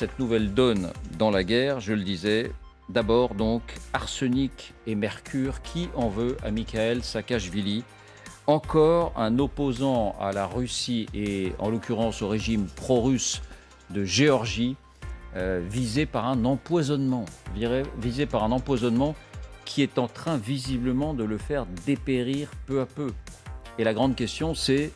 Cette nouvelle donne dans la guerre, je le disais, d'abord donc arsenic et mercure, qui en veut à Mikhail Saakachvili, encore un opposant à la Russie et en l'occurrence au régime pro-russe de Géorgie, visé par un empoisonnement, qui est en train visiblement de le faire dépérir peu à peu. Et la grande question, c'est: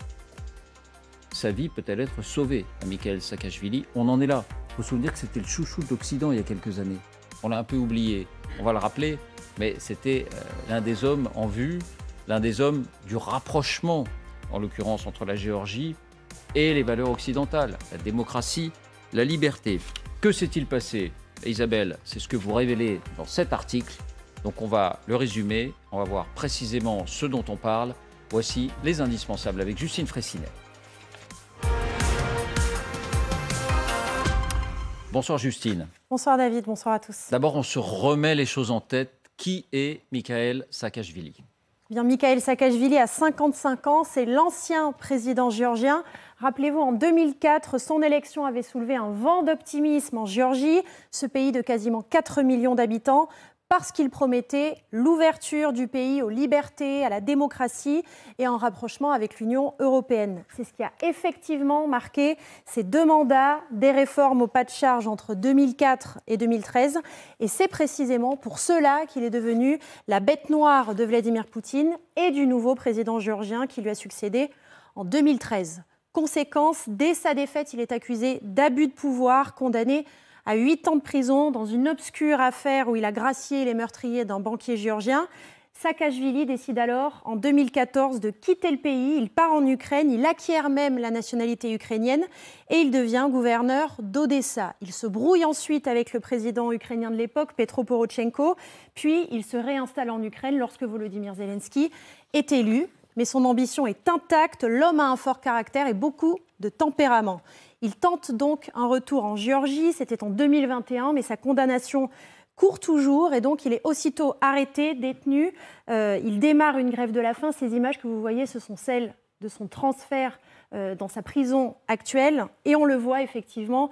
sa vie peut-elle être sauvée à Mikhail Saakachvili? On en est là. Il faut se souvenir que c'était le chouchou de l'Occident il y a quelques années. On l'a un peu oublié, on va le rappeler, mais c'était l'un des hommes en vue, l'un des hommes du rapprochement, en l'occurrence entre la Géorgie et les valeurs occidentales, la démocratie, la liberté. Que s'est-il passé, Isabelle? C'est ce que vous révélez dans cet article. Donc on va le résumer, on va voir précisément ce dont on parle. Voici les indispensables avec Justine Fraissinet. Bonsoir Justine. Bonsoir David, bonsoir à tous. D'abord, on se remet les choses en tête. Qui est Mikhail Saakachvili? Bien, Mikhail Saakachvili a 55 ans, c'est l'ancien président géorgien. Rappelez-vous, en 2004, son élection avait soulevé un vent d'optimisme en Géorgie, ce pays de quasiment 4 millions d'habitants, parce qu'il promettait l'ouverture du pays aux libertés, à la démocratie et en rapprochement avec l'Union européenne. C'est ce qui a effectivement marqué ces 2 mandats, des réformes au pas de charge entre 2004 et 2013. Et c'est précisément pour cela qu'il est devenu la bête noire de Vladimir Poutine et du nouveau président géorgien qui lui a succédé en 2013. Conséquence, dès sa défaite, il est accusé d'abus de pouvoir, condamné à 8 ans de prison dans une obscure affaire où il a gracié les meurtriers d'un banquier géorgien. Saakachvili décide alors, en 2014, de quitter le pays. Il part en Ukraine, il acquiert même la nationalité ukrainienne et il devient gouverneur d'Odessa. Il se brouille ensuite avec le président ukrainien de l'époque, Petro Porochenko, puis il se réinstalle en Ukraine lorsque Volodymyr Zelensky est élu. Mais son ambition est intacte, l'homme a un fort caractère et beaucoup de tempérament. Il tente donc un retour en Géorgie, c'était en 2021, mais sa condamnation court toujours et donc il est aussitôt arrêté, détenu. Il démarre une grève de la faim. Ces images que vous voyez, ce sont celles de son transfert dans sa prison actuelle. Et on le voit effectivement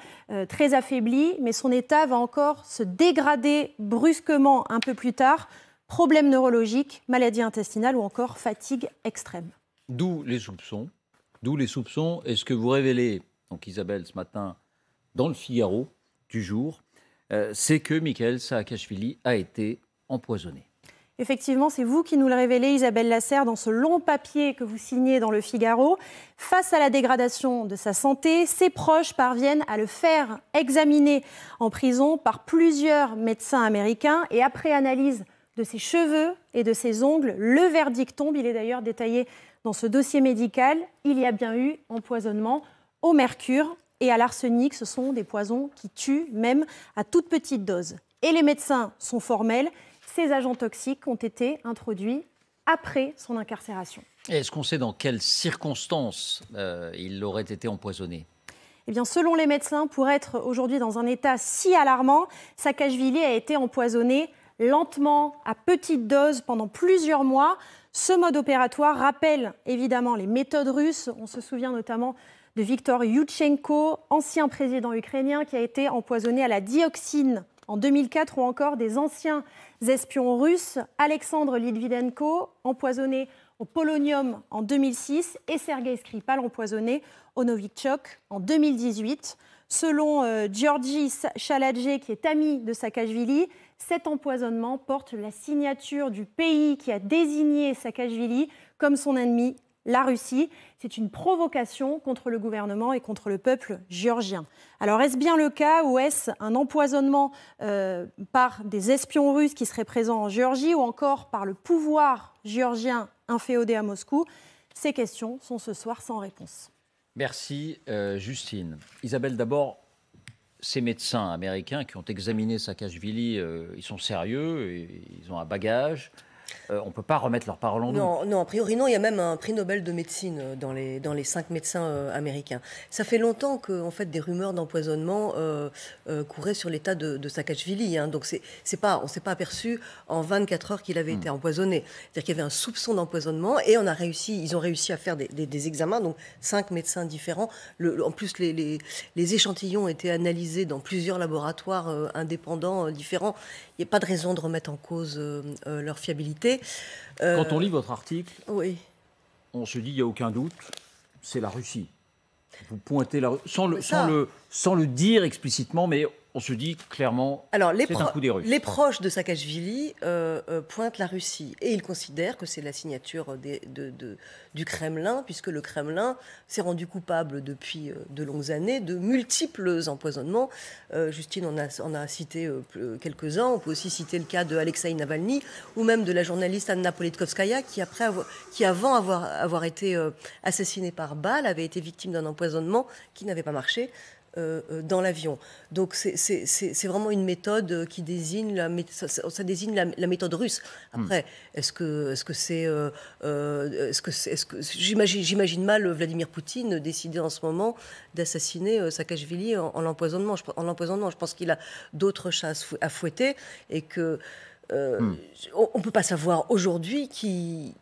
très affaibli, mais son état va encore se dégrader brusquement un peu plus tard. Problèmes neurologiques, maladie intestinale ou encore fatigue extrême. D'où les soupçons. Et ce que vous révélez, donc Isabelle, ce matin, dans le Figaro du jour, c'est que Mikhail Saakachvili a été empoisonné. Effectivement, c'est vous qui nous le révélez, Isabelle Lasserre, dans ce long papier que vous signez dans le Figaro. Face à la dégradation de sa santé, ses proches parviennent à le faire examiner en prison par plusieurs médecins américains. Et après analyse de ses cheveux et de ses ongles, le verdict tombe. Il est d'ailleurs détaillé dans ce dossier médical. Il y a bien eu empoisonnement au mercure et à l'arsenic. Ce sont des poisons qui tuent, même à toute petite dose. Et les médecins sont formels. Ces agents toxiques ont été introduits après son incarcération. Est-ce qu'on sait dans quelles circonstances il aurait été empoisonné ? Eh bien, selon les médecins, pour être aujourd'hui dans un état si alarmant, Saakachvili a été empoisonné lentement, à petite dose, pendant plusieurs mois. Ce mode opératoire rappelle évidemment les méthodes russes. On se souvient notamment de Viktor Youtchenko, ancien président ukrainien, qui a été empoisonné à la dioxine en 2004, ou encore des anciens espions russes, Alexandre Litvinenko, empoisonné au polonium en 2006, et Sergei Skripal, empoisonné au Novichok en 2018. Selon Georgi Chaladze, qui est ami de Saakachvili, cet empoisonnement porte la signature du pays qui a désigné Saakachvili comme son ennemi, la Russie. C'est une provocation contre le gouvernement et contre le peuple géorgien. Alors, est-ce bien le cas ou est-ce un empoisonnement par des espions russes qui seraient présents en Géorgie ou encore par le pouvoir géorgien inféodé à Moscou? Ces questions sont ce soir sans réponse. Merci Justine. Isabelle, d'abord, ces médecins américains qui ont examiné Saakachvili, ils sont sérieux, ils ont un bagage. on ne peut pas remettre leurs paroles en doute. Non, a priori non. Il y a même un prix Nobel de médecine dans les 5 médecins américains. Ça fait longtemps que, en fait, des rumeurs d'empoisonnement couraient sur l'état de Saakachvili. Hein. Donc on ne s'est pas aperçu en 24 heures qu'il avait été empoisonné. C'est-à-dire qu'il y avait un soupçon d'empoisonnement et ils ont réussi à faire des examens. Donc 5 médecins différents. En plus, les échantillons étaient analysés dans plusieurs laboratoires indépendants différents. Il n'y a pas de raison de remettre en cause leur fiabilité. Quand on lit votre article, oui. On se dit, il n'y a aucun doute, c'est la Russie. Vous pointez la Russie, sans le dire explicitement, mais on se dit clairement, c'est un coup des Russes. Les proches de Saakachvili pointent la Russie et ils considèrent que c'est la signature du Kremlin, puisque le Kremlin s'est rendu coupable depuis de longues années de multiples empoisonnements. Justine en a cité quelques-uns. On peut aussi citer le cas de Alexeï Navalny ou même de la journaliste Anna Politkovskaya qui avant avoir été assassinée par balle, avait été victime d'un empoisonnement qui n'avait pas marché dans l'avion. Donc c'est vraiment une méthode qui désigne ça désigne la méthode russe. Après, est-ce que j'imagine mal Vladimir Poutine décider en ce moment d'assassiner Saakachvili en l'empoisonnement. Je pense qu'il a d'autres chats à fouetter et que on ne peut pas savoir aujourd'hui qui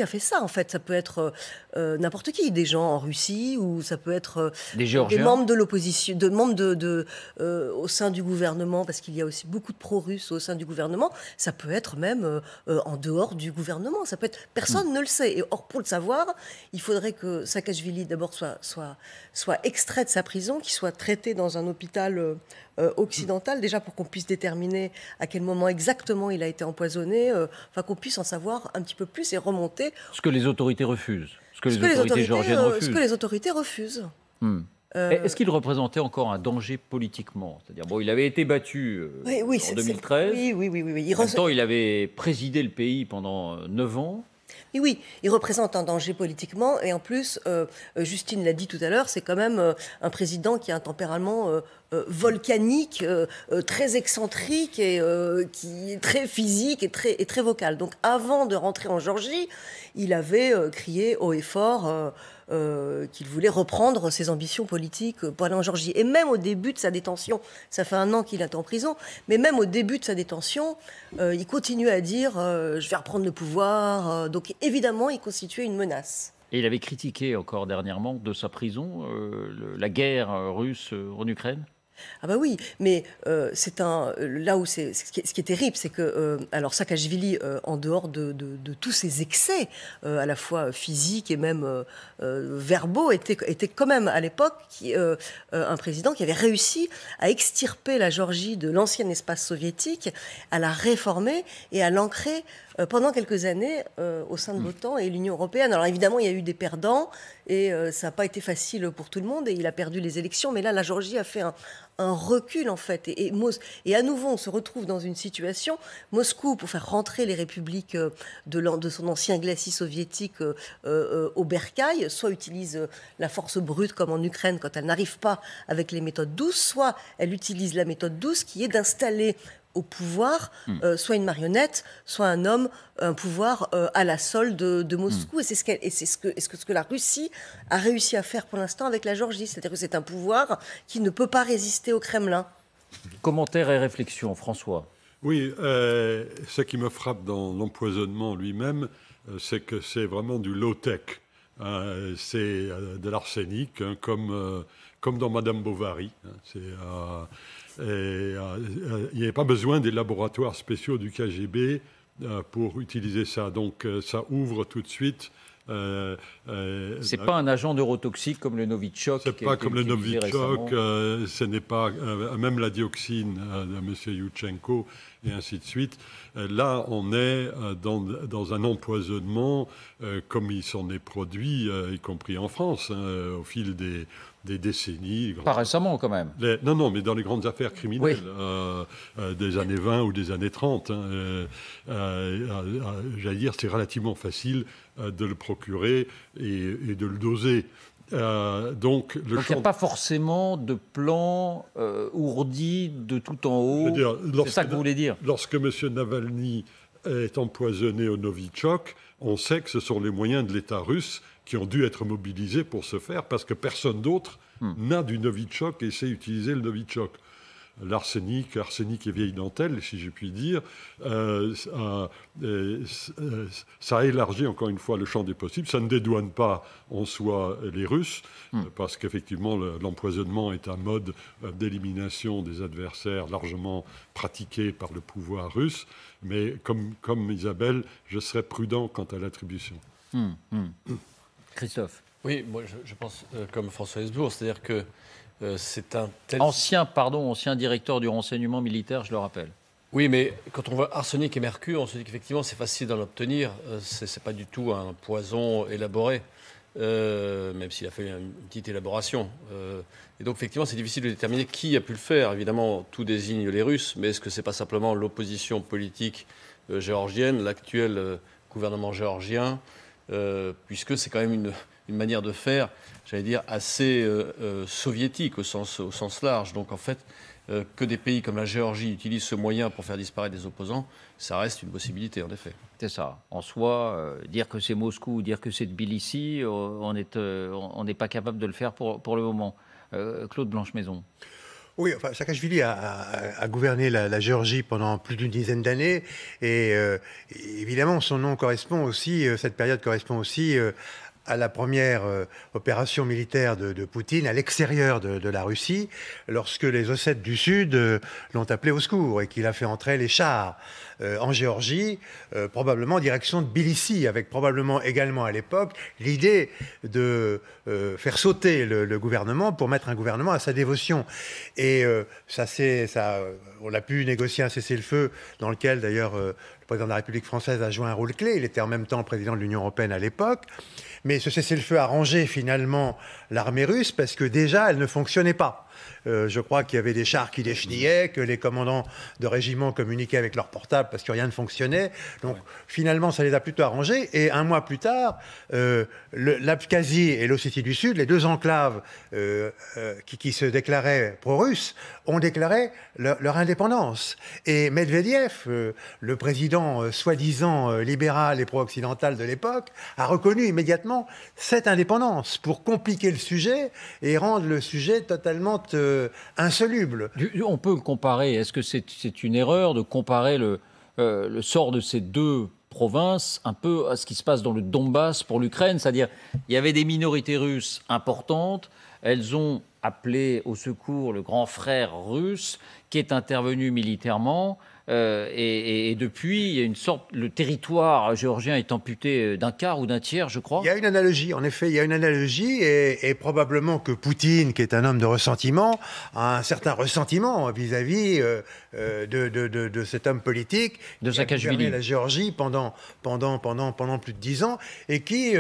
a fait ça, en fait. Ça peut être n'importe qui, des gens en Russie, ou ça peut être des membres de l'opposition, au sein du gouvernement, parce qu'il y a aussi beaucoup de pro-russes au sein du gouvernement. Ça peut être même en dehors du gouvernement. Ça peut être, personne ne le sait. Et or, pour le savoir, il faudrait que Saakachvili, d'abord, soit extrait de sa prison, qu'il soit traité dans un hôpital occidental, déjà pour qu'on puisse déterminer à quel moment exactement il a été empoisonné, qu'on puisse en savoir un petit peu plus et remonter. Ce que les autorités refusent, ce que les autorités géorgiennes refusent. Ce que les autorités refusent. Est-ce qu'il représentait encore un danger politiquement? C'est-à-dire, il avait été battu en 2013. Oui. En même temps, il avait présidé le pays pendant 9 ans. Oui, il représente un danger politiquement et en plus, Justine l'a dit tout à l'heure, c'est quand même un président qui a un tempérament volcanique, très excentrique et qui est très physique et très vocal. Donc avant de rentrer en Géorgie, il avait crié haut et fort qu'il voulait reprendre ses ambitions politiques pour aller en Géorgie. Et même au début de sa détention, ça fait 1 an qu'il est en prison, mais même au début de sa détention, il continuait à dire « je vais reprendre le pouvoir ». Donc évidemment, il constituait une menace. Et il avait critiqué encore dernièrement de sa prison la guerre russe en Ukraine. Ah bah oui, mais là où ce qui est terrible, c'est que alors Saakachvili, en dehors de tous ses excès, à la fois physiques et même verbaux, était quand même à l'époque un président qui avait réussi à extirper la Géorgie de l'ancien espace soviétique, à la réformer et à l'ancrer pendant quelques années au sein de l'OTAN et l'Union européenne. Alors évidemment, il y a eu des perdants et ça n'a pas été facile pour tout le monde et il a perdu les élections. Mais là, la Géorgie a fait un recul, en fait. Et à nouveau, on se retrouve dans une situation, Moscou, pour faire rentrer les républiques de son ancien glacis soviétique au bercail, soit utilise la force brute comme en Ukraine quand elle n'arrive pas avec les méthodes douces, soit elle utilise la méthode douce qui est d'installer au pouvoir, soit une marionnette, soit un pouvoir à la solde de Moscou. Et c'est ce que la Russie a réussi à faire pour l'instant avec la Géorgie. C'est-à-dire que c'est un pouvoir qui ne peut pas résister au Kremlin. Commentaires et réflexions, François. Oui, ce qui me frappe dans l'empoisonnement lui-même, c'est que c'est vraiment du low-tech. C'est de l'arsenic, comme dans Madame Bovary. Il n'y avait pas besoin des laboratoires spéciaux du KGB pour utiliser ça. Donc ça ouvre tout de suite. C'est pas un agent neurotoxique comme le Novichok. C'est pas comme le Novichok. Ce n'est pas même la dioxine de M. Yushchenko et ainsi de suite. Là, on est dans un empoisonnement comme il s'en est produit, y compris en France, au fil des décennies. Pas récemment, quand même. Non, mais dans les grandes affaires criminelles des années 20 ou des années 30. J'allais dire, c'est relativement facile de le procurer et de le doser. Donc il n'y a pas forcément de plan ourdi de tout en haut. C'est ça que vous voulez dire. Lorsque M. Navalny est empoisonné au Novichok, on sait que ce sont les moyens de l'État russe qui ont dû être mobilisés pour ce faire, parce que personne d'autre n'a du Novichok et sait utiliser le Novichok. L'arsenic et vieille dentelle, si je puis dire, ça élargit encore une fois le champ des possibles. Ça ne dédouane pas en soi les Russes, parce qu'effectivement l'empoisonnement est un mode d'élimination des adversaires largement pratiqué par le pouvoir russe. Mais comme Isabelle, je serais prudent quant à l'attribution. Christophe. Oui, moi je pense comme François Hesbourg, c'est-à-dire que c'est un tel... Ancien directeur du renseignement militaire, je le rappelle. Oui, mais quand on voit arsenic et mercure, on se dit qu'effectivement c'est facile d'en obtenir. C'est pas du tout un poison élaboré, même s'il a fallu une petite élaboration. Et donc effectivement c'est difficile de déterminer qui a pu le faire. Évidemment, tout désigne les Russes, mais est-ce que c'est pas simplement l'opposition politique géorgienne, l'actuel gouvernement géorgien, puisque c'est quand même une manière de faire, j'allais dire, assez soviétique au sens large. Donc en fait, que des pays comme la Géorgie utilisent ce moyen pour faire disparaître des opposants, ça reste une possibilité, en effet. C'est ça. En soi, dire que c'est Moscou, dire que c'est Tbilissi, on n'est pas capable de le faire pour le moment. Claude Blanche-Maison. Oui, enfin, Saakachvili a gouverné la Géorgie pendant plus d'une dizaine d'années et évidemment son nom correspond aussi, cette période correspond aussi à la première opération militaire de Poutine à l'extérieur de la Russie, lorsque les Ossètes du Sud l'ont appelé au secours et qu'il a fait entrer les chars en Géorgie, probablement en direction de Tbilissi, avec probablement également à l'époque l'idée de faire sauter le gouvernement pour mettre un gouvernement à sa dévotion. Et on a pu négocier un cessez-le-feu dans lequel d'ailleurs le président de la République française a joué un rôle clé. Il était en même temps président de l'Union européenne à l'époque. Mais ce cessez-le-feu a rangé finalement l'armée russe parce que déjà elle ne fonctionnait pas. Je crois qu'il y avait des chars qui déchenillaient, que les commandants de régiments communiquaient avec leurs portables parce que rien ne fonctionnait. Donc finalement, ça les a plutôt arrangés. Et un mois plus tard, l'Abkhazie et l'Ossétie du Sud, les deux enclaves qui se déclaraient pro-russes, ont déclaré leur indépendance. Et Medvedev, le président soi-disant libéral et pro-occidental de l'époque, a reconnu immédiatement cette indépendance pour compliquer le sujet et rendre le sujet totalement insoluble. On peut comparer, est-ce que c'est une erreur de comparer le sort de ces deux provinces un peu à ce qui se passe dans le Donbass pour l'Ukraine, c'est-à-dire il y avait des minorités russes importantes, elles ont appelé au secours le grand frère russe qui est intervenu militairement. Et depuis, il y a une sorte, le territoire géorgien est amputé d'un quart ou d'un tiers, je crois. Il y a une analogie, en effet, il y a une analogie, et probablement que Poutine, qui est un homme de ressentiment, a un certain ressentiment vis-à-vis de cet homme politique de qui a gouverné la Géorgie pendant plus de 10 ans, et qui,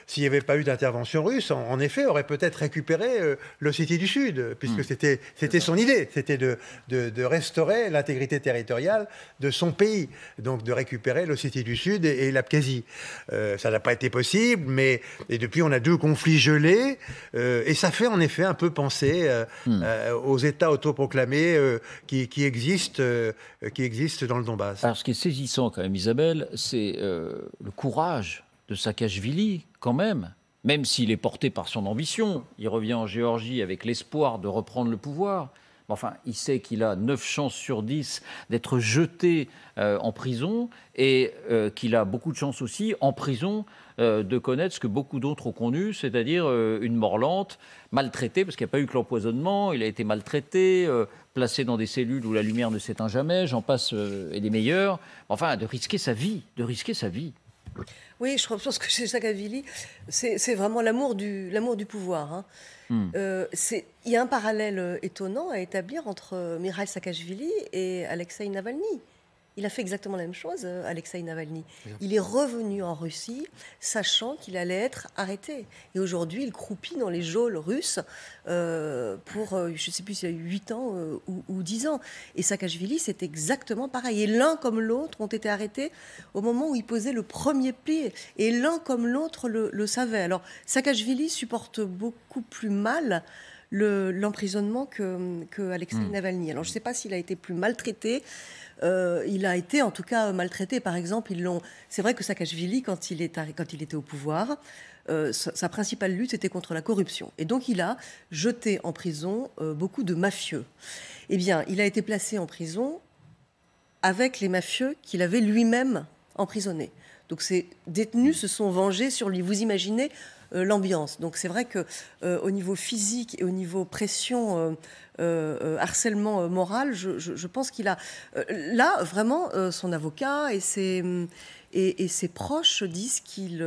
s'il n'y avait pas eu d'intervention russe, en effet, aurait peut-être récupéré l'Ossétie du Sud, puisque c'était son idée, c'était de restaurer l'intégrité territoriale de son pays, donc de récupérer l'Ossétie du Sud et l'Abkhazie. Ça n'a pas été possible, et depuis on a deux conflits gelés, et ça fait en effet un peu penser aux États autoproclamés qui existent dans le Donbass. Alors ce qui est saisissant quand même, Isabelle, c'est le courage de Saakachvili quand même s'il est porté par son ambition. Il revient en Géorgie avec l'espoir de reprendre le pouvoir. Enfin, il sait qu'il a 9 chances sur 10 d'être jeté en prison et qu'il a beaucoup de chances aussi, en prison, de connaître ce que beaucoup d'autres ont connu, c'est-à-dire une mort lente, maltraité, parce qu'il n'y a pas eu que l'empoisonnement, il a été maltraité, placé dans des cellules où la lumière ne s'éteint jamais, j'en passe, et des meilleurs. Enfin, de risquer sa vie. Oui, je pense que chez Saakachvili, c'est vraiment l'amour du pouvoir. Hein. Il y a un parallèle étonnant à établir entre Mikhail Saakachvili et Alexeï Navalny. Il a fait exactement la même chose, Alexeï Navalny. Il est revenu en Russie, sachant qu'il allait être arrêté. Et aujourd'hui, il croupit dans les geôles russes pour, je ne sais plus s'il y a eu 8 ans ou 10 ans. Et Saakachvili, c'est exactement pareil. Et l'un comme l'autre ont été arrêtés au moment où ils posaient le premier pied. Et l'un comme l'autre le savait. Alors, Saakachvili supporte beaucoup plus mal l'emprisonnement que Alexei Navalny. Alors je ne sais pas s'il a été plus maltraité. Il a été en tout cas maltraité. Par exemple, c'est vrai que Saakashvili, quand il était au pouvoir, sa principale lutte était contre la corruption. Et donc il a jeté en prison beaucoup de mafieux. Eh bien, il a été placé en prison avec les mafieux qu'il avait lui-même emprisonnés. Donc ces détenus se sont vengés sur lui. Vous imaginez l'ambiance. Donc c'est vrai que au niveau physique et au niveau pression, harcèlement moral, je pense qu'il a là vraiment son avocat et ses proches disent qu'il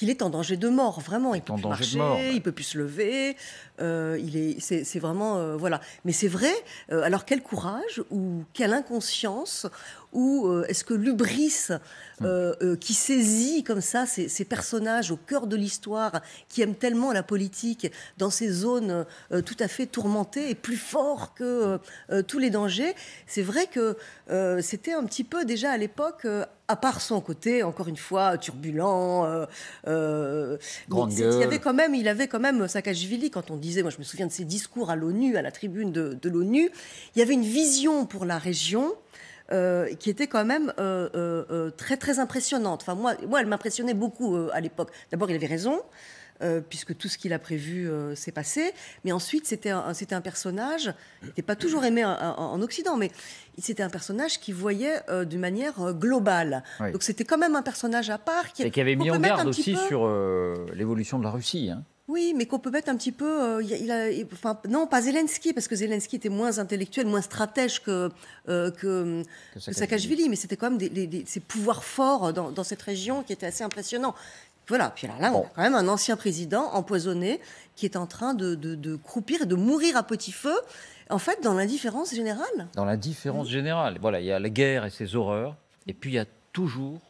est en danger de mort, vraiment. Il peut plus marcher, il peut plus se lever. C'est vraiment voilà. Mais c'est vrai. Alors quel courage ou quelle inconscience ou est-ce que l'hubris qui saisit comme ça ces personnages au cœur de l'histoire, qui aiment tellement la politique dans ces zones tout à fait tourmentées, est plus fort que tous les dangers. C'est vrai que c'était un petit peu déjà à l'époque, à part son côté, encore une fois, turbulent, il avait quand même Saakashvili, quand on disait, moi je me souviens de ses discours à l'ONU, à la tribune de l'ONU, il y avait une vision pour la région qui était quand même très très impressionnante. Enfin, moi elle m'impressionnait beaucoup à l'époque. D'abord, il avait raison, puisque tout ce qu'il a prévu s'est passé. Mais ensuite, c'était un personnage qui n'était pas toujours aimé en Occident, mais c'était un personnage qui voyait d'une manière globale. Oui. Donc c'était quand même un personnage à part. Et qui avait mis en garde aussi sur l'évolution de la Russie. Hein. Oui, mais qu'on peut mettre un petit peu... non, pas Zelensky, parce que Zelensky était moins intellectuel, moins stratège que Saakashvili, mais c'était quand même ces pouvoirs forts dans cette région qui étaient assez impressionnants. Voilà, puis là, on a quand même un ancien président empoisonné qui est en train de croupir et de mourir à petit feu, en fait, dans l'indifférence générale. Dans l'indifférence générale. Voilà, il y a la guerre et ses horreurs, et puis il y a toujours,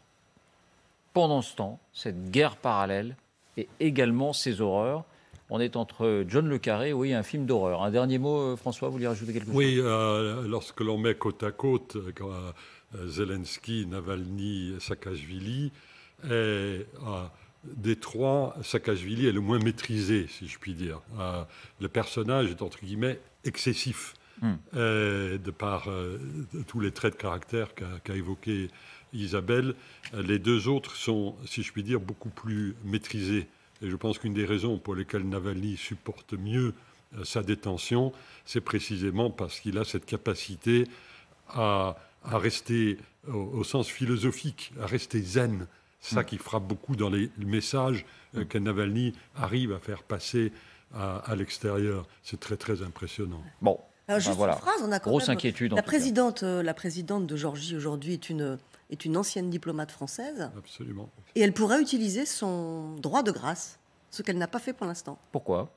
pendant ce temps, cette guerre parallèle et également ses horreurs. On est entre John le Carré, oui, un film d'horreur. Un dernier mot, François, vous voulez rajouter quelque chose ? Oui, lorsque l'on met côte à côte Zelensky, Navalny, Saakashvili, des trois, Saakashvili est le moins maîtrisé, si je puis dire. Le personnage est, entre guillemets, excessif, de par tous les traits de caractère qu'a évoqué Isabelle. Les deux autres sont, si je puis dire, beaucoup plus maîtrisés. Et je pense qu'une des raisons pour lesquelles Navalny supporte mieux sa détention, c'est précisément parce qu'il a cette capacité à rester, au sens philosophique, à rester zen. C'est ça qui frappe beaucoup dans les messages que Navalny arrive à faire passer à l'extérieur. C'est très, très impressionnant. Bon, alors, juste une phrase, on a quand grosse même inquiétude. La présidente de Géorgie aujourd'hui est une ancienne diplomate française. Absolument. Et elle pourrait utiliser son droit de grâce, ce qu'elle n'a pas fait pour l'instant. Pourquoi ?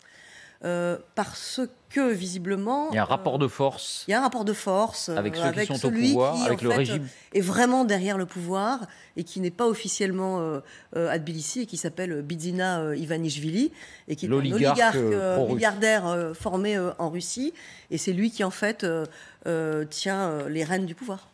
Parce que visiblement... Il y a un rapport de force. Il y a un rapport de force avec ceux qui sont au pouvoir, avec le régime. Est vraiment derrière le pouvoir et qui n'est pas officiellement à Tbilissi et qui s'appelle Bidzina Ivanishvili et qui est un oligarque milliardaire formé en Russie. Et c'est lui qui, en fait, tient les rênes du pouvoir.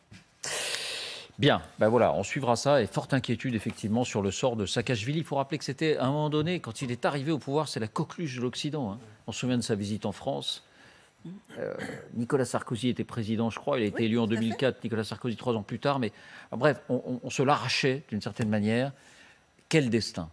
Bien, ben voilà, on suivra ça et forte inquiétude effectivement sur le sort de Saakashvili. Il faut rappeler que c'était à un moment donné, quand il est arrivé au pouvoir, c'est la coqueluche de l'Occident. Hein. On se souvient de sa visite en France. Nicolas Sarkozy était président, je crois. Il a été élu en 2004, Nicolas Sarkozy 3 ans plus tard. Mais bref, on se l'arrachait d'une certaine manière. Quel destin!